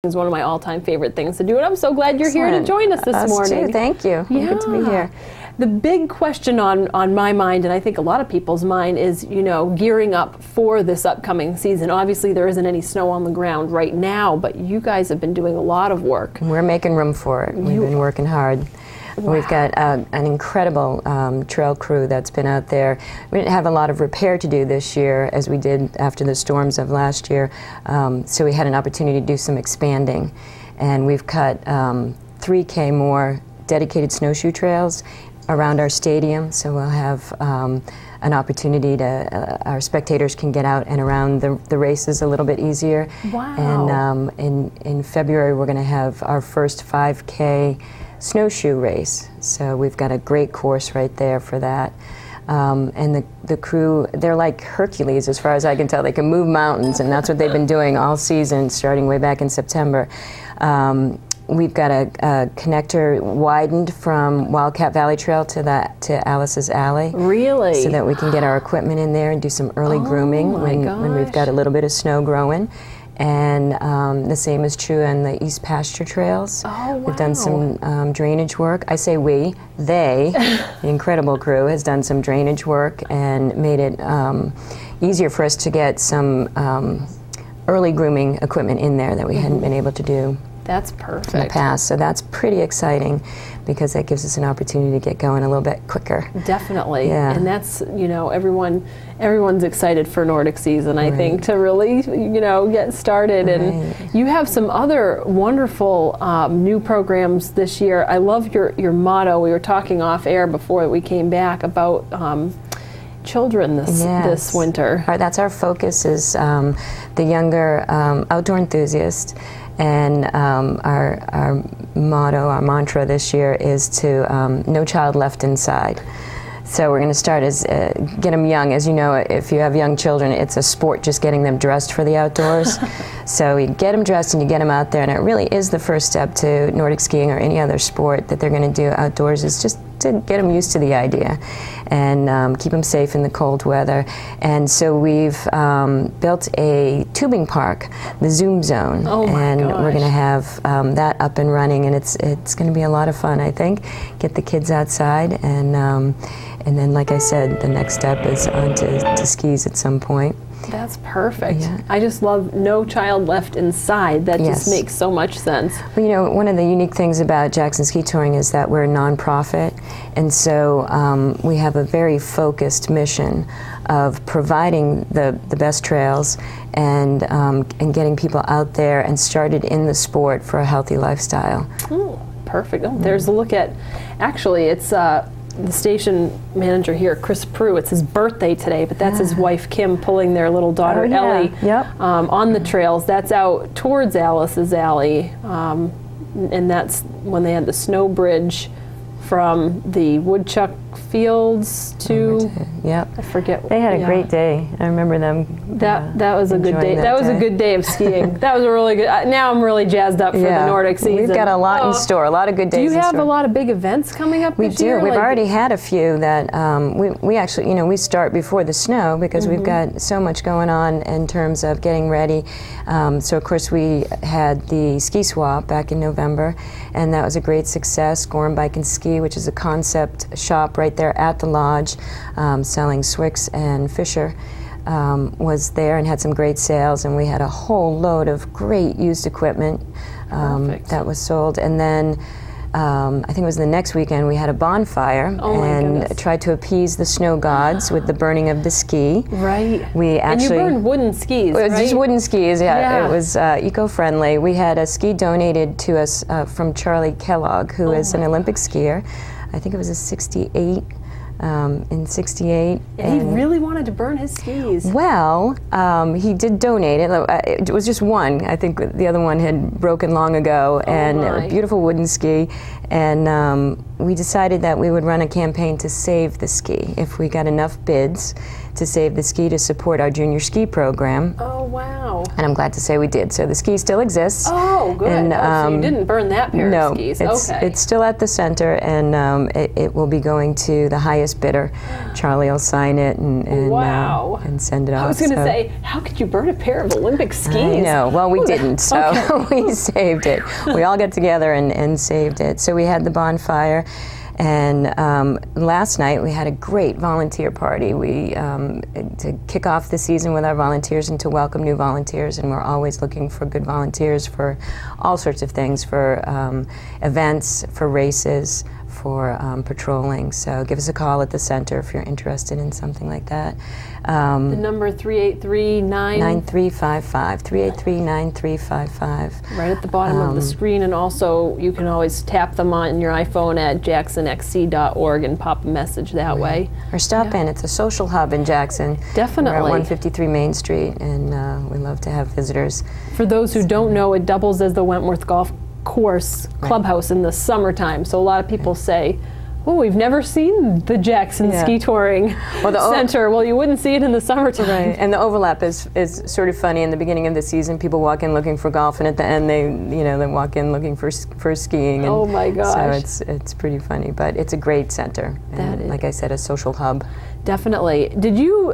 Is one of my all-time favorite things to do, and I'm so glad you're here to join us this morning. Too. Thank you. Yeah. Good to be here. The big question on my mind, and I think a lot of people's mind, is, you know, gearing up for this upcoming season. Obviously, there isn't any snow on the ground right now, but you guys have been doing a lot of work. We're making room for it. We've been working hard. Wow. We've got an incredible trail crew that's been out there. We didn't have a lot of repair to do this year as we did after the storms of last year, so we had an opportunity to do some expanding. And we've cut 3K more dedicated snowshoe trails around our stadium, so we'll have an opportunity to, our spectators can get out and around the races a little bit easier. Wow. And in February we're going to have our first 5K Snowshoe Race, so we've got a great course right there for that. And the crew, they're like Hercules as far as I can tell. They can move mountains, and that's what they've been doing all season, starting way back in September. We've got a connector widened from Wildcat Valley Trail to Alice's Alley. Really? So that we can get our equipment in there and do some early grooming when we've got a little bit of snow growing. And the same is true on the East Pasture trails. Oh, wow. We've done some drainage work. I say we, they, the incredible crew, has done some drainage work and made it easier for us to get some early grooming equipment in there that we hadn't been able to do. That's perfect. In the past, so that's pretty exciting because that gives us an opportunity to get going a little bit quicker. Definitely, yeah. And that's, you know, everyone's excited for Nordic season, I think, to really, you know, get started. And you have some other wonderful new programs this year. I love your motto. We were talking off air before we came back about children this winter. That's our focus, is the younger outdoor enthusiast. And our motto, our mantra this year is to no child left inside. So we're going to start as get them young. As you know, if you have young children, it's a sport just getting them dressed for the outdoors. So you get them dressed and you get them out there, and it really is the first step to Nordic skiing or any other sport that they're going to do outdoors, is just to get them used to the idea and keep them safe in the cold weather. And so we've built a tubing park, the Zoom Zone, and we're going to have that up and running, and it's going to be a lot of fun, I think. Get the kids outside, and then, like I said, the next step is on to skis at some point. That's perfect. Yeah. I just love no child left inside. That just makes so much sense. Well, you know, one of the unique things about Jackson Ski Touring is that we're a nonprofit, and so we have a very focused mission of providing the best trails and getting people out there and started in the sport for a healthy lifestyle. Oh, perfect. Oh, there's a look at, actually, it's the station manager here, Chris Prue. It's his birthday today, but that's his wife Kim pulling their little daughter Ellie on the trails. That's out towards Alice's Alley, and that's when they had the snow bridge from the woodchuck fields to I forget. They had a great day. I remember them. That was a good day. That was a good day of skiing. That was a really good. Now I'm really jazzed up for the Nordic season. We've got a lot in store. A lot of good days. Do you have a lot of big events coming up this year? We do. We've already had a few that we actually, you know, we start before the snow because we've got so much going on in terms of getting ready. So of course we had the ski swap back in November, and that was a great success. Gorham Bike and Ski, which is a concept shop right there at the lodge, selling Swix and Fisher, was there and had some great sales, and we had a whole load of great used equipment that was sold. And then I think it was the next weekend we had a bonfire and tried to appease the snow gods with the burning of the ski. Right. We actually, and you burned wooden skis, right? It was just wooden skis, It was eco-friendly. We had a ski donated to us from Charlie Kellogg, who is an Olympic skier. I think it was a 68. In '68. And he really wanted to burn his skis. Well, he did donate it. It was just one. I think the other one had broken long ago, and a beautiful wooden ski. And we decided that we would run a campaign to save the ski if we got enough bids to save the ski to support our junior ski program. Oh, wow. And I'm glad to say we did. So the ski still exists. Oh, good. And, so you didn't burn that pair of skis. It's still at the center, and it will be going to the highest bidder. Charlie will sign it and send it off. I was going to say, how could you burn a pair of Olympic skis? I know. Well, we didn't, so we saved it. We all got together and saved it. So we had the bonfire. And last night we had a great volunteer party. To kick off the season with our volunteers and to welcome new volunteers, and we're always looking for good volunteers for all sorts of things, for events, for races, for patrolling. So give us a call at the center if you're interested in something like that. The number 383-9355, 383-9355. Right at the bottom of the screen, and also you can always tap them on your iPhone at jacksonxc.org and pop a message that way. Or stop in. It's a social hub in Jackson. Definitely. We're at 153 Main Street, and we love to have visitors. For those who don't know, it doubles as the Wentworth Golf Course clubhouse in the summertime. So a lot of people say, well, we've never seen the Jackson Ski Touring Center. Well, you wouldn't see it in the summertime. Right. And the overlap is sort of funny. In the beginning of the season, people walk in looking for golf, and at the end, they walk in looking for skiing. And oh my gosh! So it's pretty funny, but it's a great center. And like I said, a social hub. Definitely. Did you?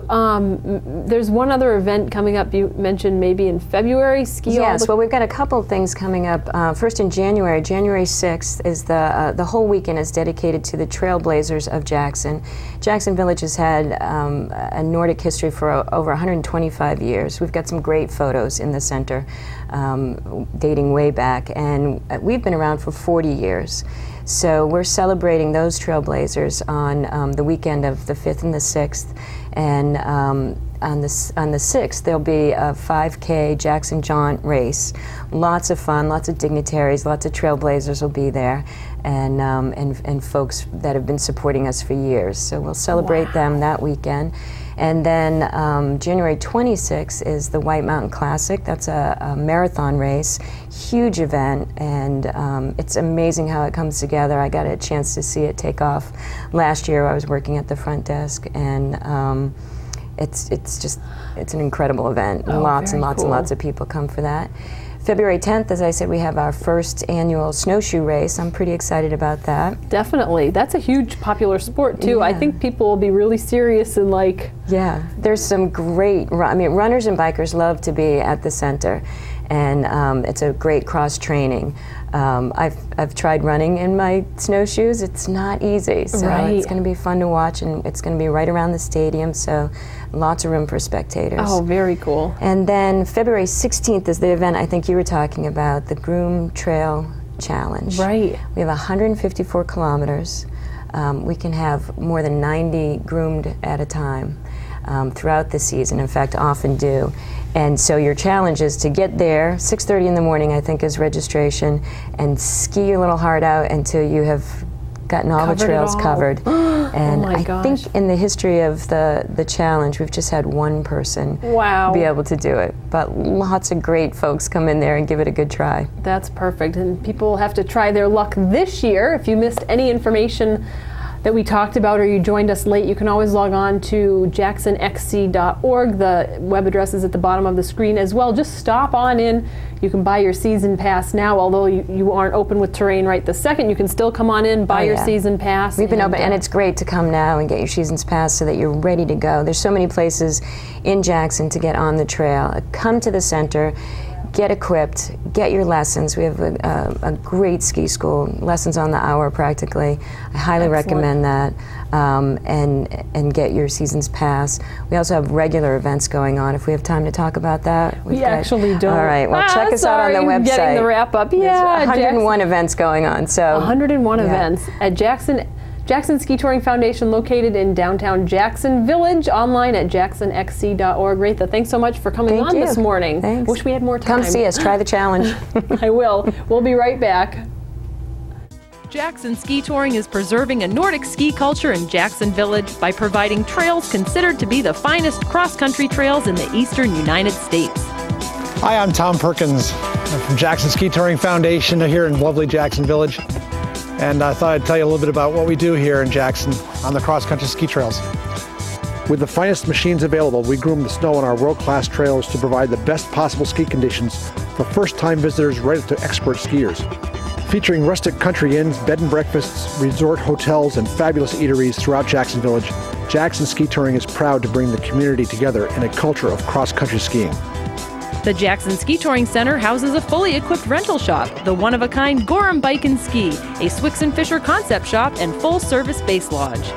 There's one other event coming up. You mentioned maybe in February. Yes. Well, we've got a couple of things coming up. First in January 6th is the whole weekend is dedicated to the Trailblazers of Jackson. Jackson Village has had a Nordic history for over 125 years. We've got some great photos in the center dating way back, and we've been around for 40 years. So we're celebrating those Trailblazers on the weekend of the 5th and the 6th, and on the 6th there'll be a 5K Jackson Jaunt race. Lots of fun, lots of dignitaries, lots of Trailblazers will be there, and folks that have been supporting us for years. So we'll celebrate them that weekend. And then January 26th is the White Mountain Classic. That's a marathon race, huge event, and it's amazing how it comes together. I got a chance to see it take off last year. I was working at the front desk, and it's an incredible event. Lots and lots of people come for that. February 10th, as I said, we have our first annual Snowshoe Race. I'm pretty excited about that. Definitely. That's a huge popular sport, too. I think people will be really serious and like... Yeah. There's some great... runners and bikers love to be at the center, and it's a great cross-training. I've tried running in my snowshoes. It's not easy, so it's going to be fun to watch, and it's going to be right around the stadium, so lots of room for spectators. Oh, very cool. And then February 16th is the event I think you were talking about, the Groom Trail Challenge. Right. We have 154 kilometers. We can have more than 90 groomed at a time throughout the season, in fact, often do. And so your challenge is to get there, 6:30 in the morning, I think, is registration, and ski your little heart out until you have gotten all the trails covered. And I think in the history of the challenge, we've just had one person be able to do it. But lots of great folks come in there and give it a good try. That's perfect. And people have to try their luck this year. If you missed any information that we talked about, or you joined us late, you can always log on to jacksonxc.org. The web address is at the bottom of the screen as well. Just stop on in. You can buy your season pass now, although you aren't open with terrain right this second. You can still come on in, buy your season pass. We've been open, and it's great to come now and get your season's pass so that you're ready to go. There's so many places in Jackson to get on the trail. Come to the center. Get equipped, get your lessons. We have a great ski school, lessons on the hour practically. I highly recommend that, and get your season's pass. We also have regular events going on. If we have time to talk about that. We actually don't. All right, well check us out on the website. Getting the wrap up. Yeah, 101 events going on. So 101 events at Jackson Ski Touring Foundation, located in downtown Jackson Village, online at jacksonxc.org. Raetha, thanks so much for coming on this morning. Thanks. Wish we had more time. Come see us. Try the challenge. I will. We'll be right back. Jackson Ski Touring is preserving a Nordic ski culture in Jackson Village by providing trails considered to be the finest cross-country trails in the eastern United States. Hi, I'm Tom Perkins. I'm from Jackson Ski Touring Foundation here in lovely Jackson Village. And I thought I'd tell you a little bit about what we do here in Jackson on the cross-country ski trails. With the finest machines available, we groom the snow on our world-class trails to provide the best possible ski conditions for first-time visitors right up to expert skiers. Featuring rustic country inns, bed and breakfasts, resort hotels, and fabulous eateries throughout Jackson Village, Jackson Ski Touring is proud to bring the community together in a culture of cross-country skiing. The Jackson Ski Touring Center houses a fully equipped rental shop, the one-of-a-kind Gorham Bike and Ski, a Swix and Fisher concept shop, and full-service base lodge.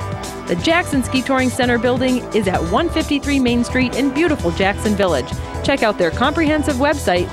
The Jackson Ski Touring Center building is at 153 Main Street in beautiful Jackson Village. Check out their comprehensive website